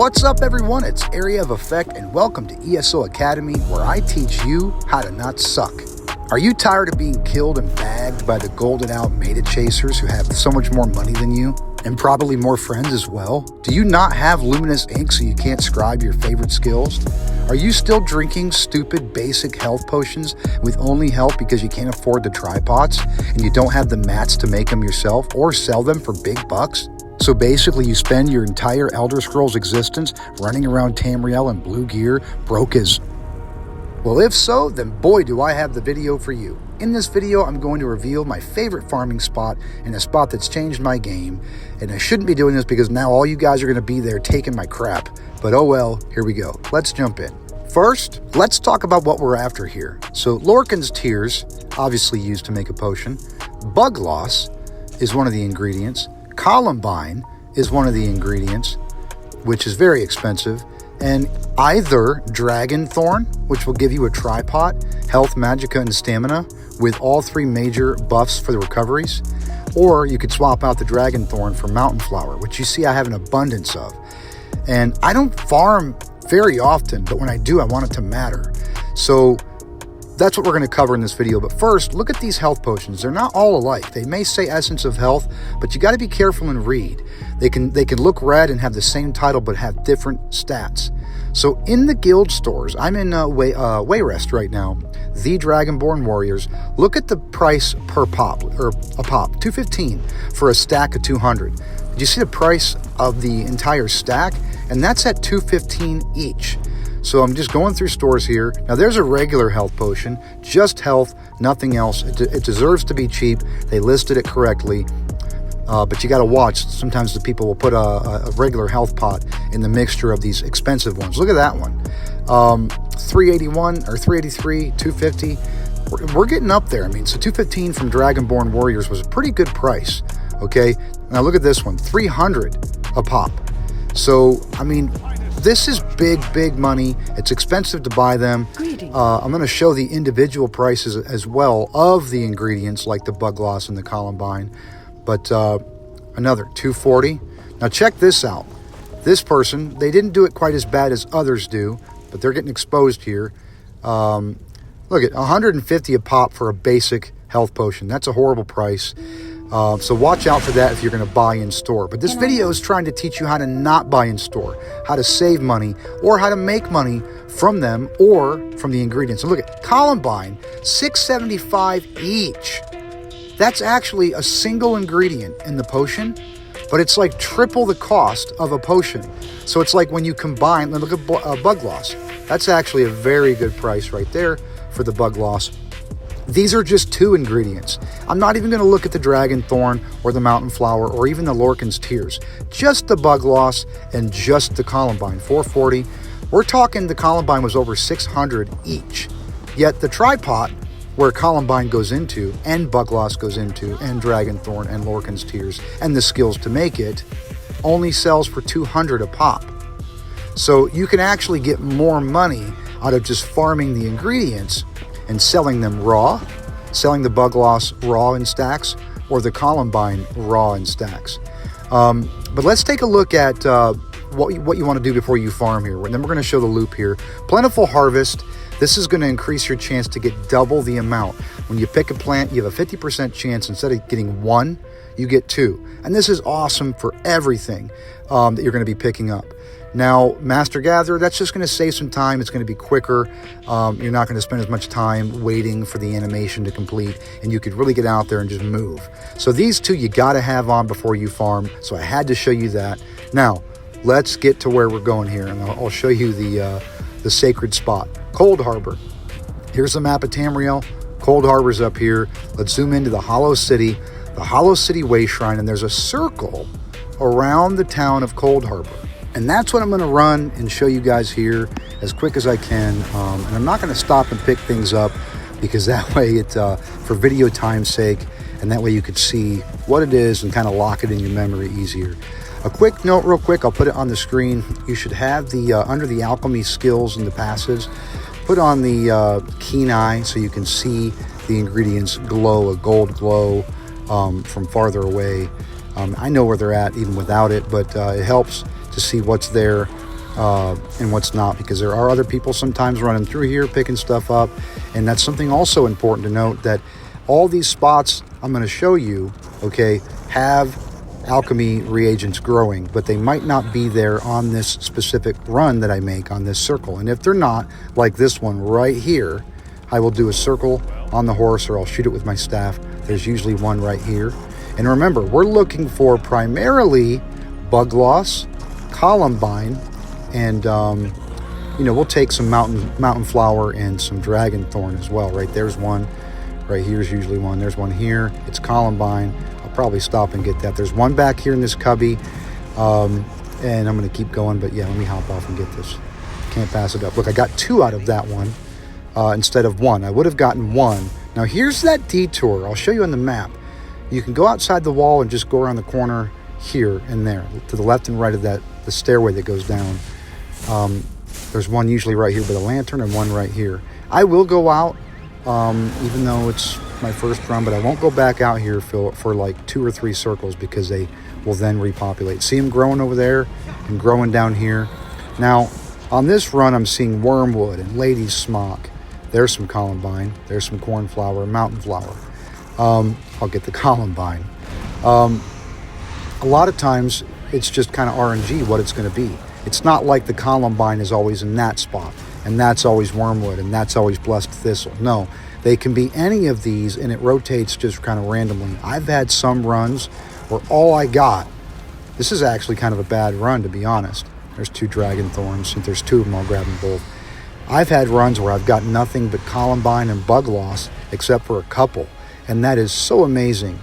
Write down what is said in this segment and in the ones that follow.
What's up everyone, it's Area of Effect and welcome to ESO Academy, where I teach you how to not suck. Are you tired of being killed and bagged by the golden out meta chasers who have so much more money than you? And probably more friends as well? Do you not have luminous ink so you can't scribe your favorite skills? Are you still drinking stupid basic health potions with only help because you can't afford the tripods and you don't have the mats to make them yourself or sell them for big bucks? So basically you spend your entire Elder Scrolls existence running around Tamriel in blue gear, broke as... Well, if so, then boy do I have the video for you. In this video, I'm going to reveal my favorite farming spot and a spot that's changed my game. And I shouldn't be doing this because now all you guys are going to be there taking my crap. But oh well, here we go. Let's jump in. First, let's talk about what we're after here. So Lorcan's Tears, obviously used to make a potion. Bugloss is one of the ingredients. Columbine is one of the ingredients, which is very expensive. And either Dragon Thorn, which will give you a tripod, health, magicka, and stamina with all three major buffs for the recoveries, or you could swap out the Dragon Thorn for Mountain Flower, which you see I have an abundance of. And I don't farm very often, but when I do, I want it to matter. So that's what we're going to cover in this video. But first, look at these health potions. They're not all alike. They may say Essence of Health, but you got to be careful and read. They can look red and have the same title, but have different stats. So in the guild stores, I'm in Wayrest right now, the Dragonborn Warriors. Look at the price per pop, or a pop, 215 for a stack of 200. Did you see the price of the entire stack? And that's at 215 each. So I'm just going through stores here. Now there's a regular health potion, just health, nothing else. It deserves to be cheap. They listed it correctly. But you got to watch. Sometimes the people will put a regular health pot in the mixture of these expensive ones. Look at that one. 381 or 383, 250. We're getting up there. I mean, so 215 from Dragonborn Warriors was a pretty good price. Okay. Now look at this one, 300 a pop. So, I mean, this is big money. It's expensive to buy them. I'm going to show the individual prices as well of the ingredients like the Bugloss and the Columbine. But another 240. Now check this out. This person, they didn't do it quite as bad as others do, but they're getting exposed here. Look at 150 a pop for a basic health potion. That's a horrible price. So watch out for that if you're going to buy in store. But this video is trying to teach you how to not buy in store, how to save money, or how to make money from them or from the ingredients. And look at Columbine, $6.75 each. That's actually a single ingredient in the potion, but it's like triple the cost of a potion. So it's like when you combine, look at Bugloss. That's actually a very good price right there for the Bugloss. These are just two ingredients. I'm not even going to look at the Dragon Thorn or the Mountain Flower or even the Lorcan's Tears. Just the Bugloss and just the Columbine, 440. We're talking the Columbine was over 600 each. Yet the tripod, where Columbine goes into, and Bugloss goes into, and Dragon Thorn and Lorcan's Tears, and the skills to make it, only sells for 200 a pop. So you can actually get more money out of just farming the ingredients and selling them raw, selling the Bugloss raw in stacks, or the Columbine raw in stacks. But let's take a look at what you want to do before you farm here. And then we're going to show the loop here. Plentiful Harvest. This is going to increase your chance to get double the amount. When you pick a plant, you have a 50% chance. Instead of getting one, you get two. And this is awesome for everything that you're going to be picking up. Now, Master Gatherer, that's just going to save some time. It's going to be quicker. You're not going to spend as much time waiting for the animation to complete, and you could really get out there and just move. So these two you got to have on before you farm, so I had to show you that. Now, let's get to where we're going here, and I'll show you the sacred spot, Coldharbour. Here's the map of Tamriel. Coldharbour's up here. Let's zoom into the Hollow City Way Shrine, and there's a circle around the town of Coldharbour. And that's what I'm going to run and show you guys here as quick as I can. And I'm not going to stop and pick things up because that way it's for video time's sake, and that way you could see what it is and kind of lock it in your memory easier. A quick note real quick, I'll put it on the screen. You should have the under the alchemy skills and the passives, put on the keen eye so you can see the ingredients glow, a gold glow from farther away. I know where they're at even without it, but it helps to see what's there and what's not, because there are other people sometimes running through here picking stuff up. And that's something also important to note, that all these spots I'm going to show you, okay, have alchemy reagents growing, but they might not be there on this specific run that I make on this circle. And if they're not, like this one right here, I will do a circle on the horse, or I'll shoot it with my staff. There's usually one right here. And remember, we're looking for primarily Bugloss, Columbine, and we'll take some mountain flower and some dragon thorn as well. Right there's one. Right here's usually one. There's one here. It's Columbine. I'll probably stop and get that. There's one back here in this cubby, and I'm going to keep going. But yeah, let me hop off and get this. Can't pass it up. Look, I got 2 out of that one instead of 1. I would have gotten 1. Now here's that detour. I'll show you on the map. You can go outside the wall and just go around the corner here and there, to the left and right of the stairway that goes down. There's one usually right here by the lantern, and one right here. I will go out, even though it's my first run, but I won't go back out here for like 2 or 3 circles, because they will then repopulate. See them growing over there and growing down here. Now, on this run, I'm seeing wormwood and lady's smock. There's some columbine. There's some cornflower, mountain flower. I'll get the columbine. A lot of times, it's just kind of RNG what it's going to be. It's not like the columbine is always in that spot, and that's always wormwood, and that's always blessed thistle. No, they can be any of these, and it rotates just kind of randomly. I've had some runs where all I got, this is actually kind of a bad run, to be honest. There's 2 dragon thorns. Since there's 2 of them, I'll grab them both. I've had runs where I've got nothing but columbine and bugloss, except for a couple, and that is so amazing.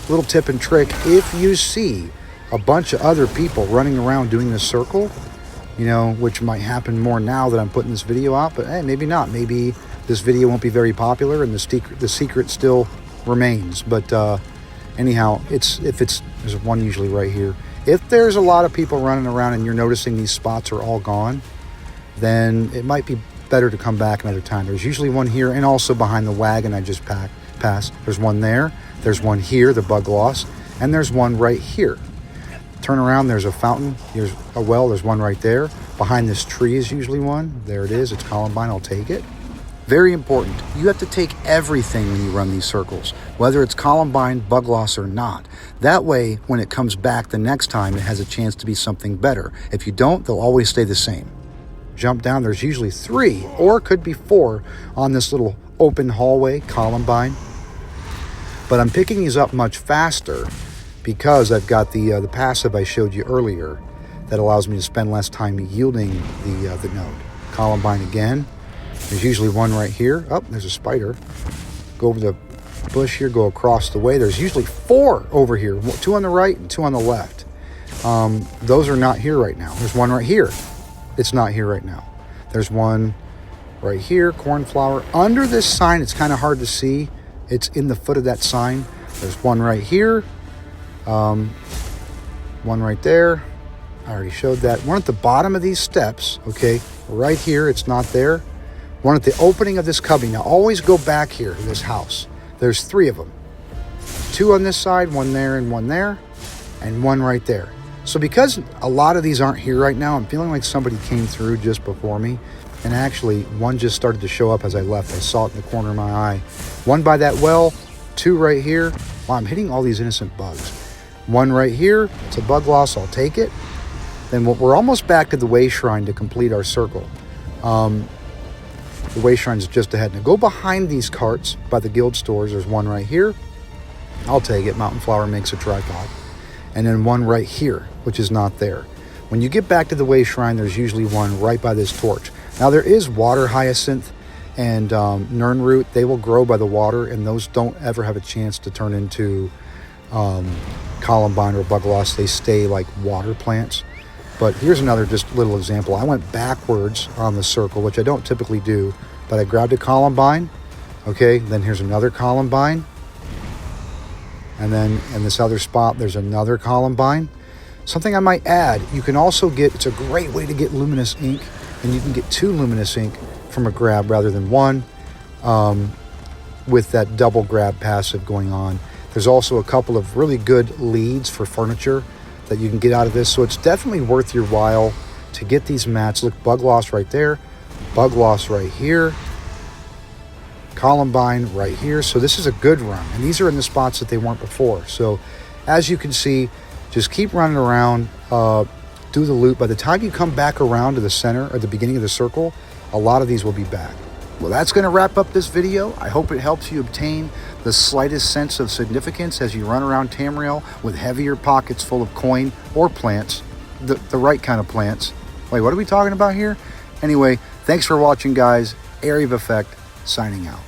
Little tip and trick, if you see a bunch of other people running around doing this circle, which might happen more now that I'm putting this video out, but hey, maybe not. Maybe this video won't be very popular and the secret still remains. But anyhow, there's one usually right here. If there's a lot of people running around and you're noticing these spots are all gone, then it might be better to come back another time. There's usually one here, and also behind the wagon I just passed. There's one there. There's one here, the Bugloss, and there's one right here. Turn around, there's a fountain. Here's a well, there's one right there. Behind this tree is usually one. There it is, it's columbine, I'll take it. Very important, you have to take everything when you run these circles, whether it's columbine, Bugloss, or not. That way, when it comes back the next time, it has a chance to be something better. If you don't, they'll always stay the same. Jump down, there's usually 3, or it could be 4 on this little open hallway, columbine. But I'm picking these up much faster because I've got the passive I showed you earlier that allows me to spend less time yielding the node. Columbine again. There's usually one right here. Oh, there's a spider. Go over the bush here, go across the way. There's usually 4 over here, 2 on the right and 2 on the left. Those are not here right now. There's one right here. It's not here right now. There's one right here, cornflower. Under this sign, it's kind of hard to see. It's in the foot of that sign. There's one right here. One right there. I already showed that. One at the bottom of these steps, okay? Right here, it's not there. One at the opening of this cubby. Now, always go back here to this house. There's 3 of them. 2 on this side, 1 there, and 1 there, and 1 right there. So because a lot of these aren't here right now, I'm feeling like somebody came through just before me. And actually, one just started to show up as I left. I saw it in the corner of my eye. 1 by that well, 2 right here. Wow, I'm hitting all these innocent bugs. 1 right here, it's a Bugloss, I'll take it. Then we're almost back to the way shrine to complete our circle. The way shrine's just ahead. Now go behind these carts by the guild stores. There's 1 right here. I'll take it. Mountain flower makes a tripod. And then 1 right here, which is not there. When you get back to the way shrine, there's usually 1 right by this torch. Now there is water hyacinth and nernroot. They will grow by the water, and those don't ever have a chance to turn into columbine or Bugloss. They stay like water plants. But here's another just little example. I went backwards on the circle, which I don't typically do, but I grabbed a columbine. Okay, then here's another columbine. And then in this other spot, there's another columbine. Something I might add, you can also get, it's a great way to get luminous ink, and you can get 2 luminous ink from a grab rather than 1 with that double grab passive going on. There's also a couple of really good leads for furniture that you can get out of this. So it's definitely worth your while to get these mats. Look, Bugloss right there, Bugloss right here, Columbine right here. So this is a good run, and these are in the spots that they weren't before. So as you can see, just keep running around, do the loop. By the time you come back around to the center or the beginning of the circle, a lot of these will be back. Well, that's going to wrap up this video. I hope it helps you obtain the slightest sense of significance as you run around Tamriel with heavier pockets full of coin or plants, the right kind of plants. Wait, what are we talking about here? Anyway, thanks for watching, guys. Area of Effect, signing out.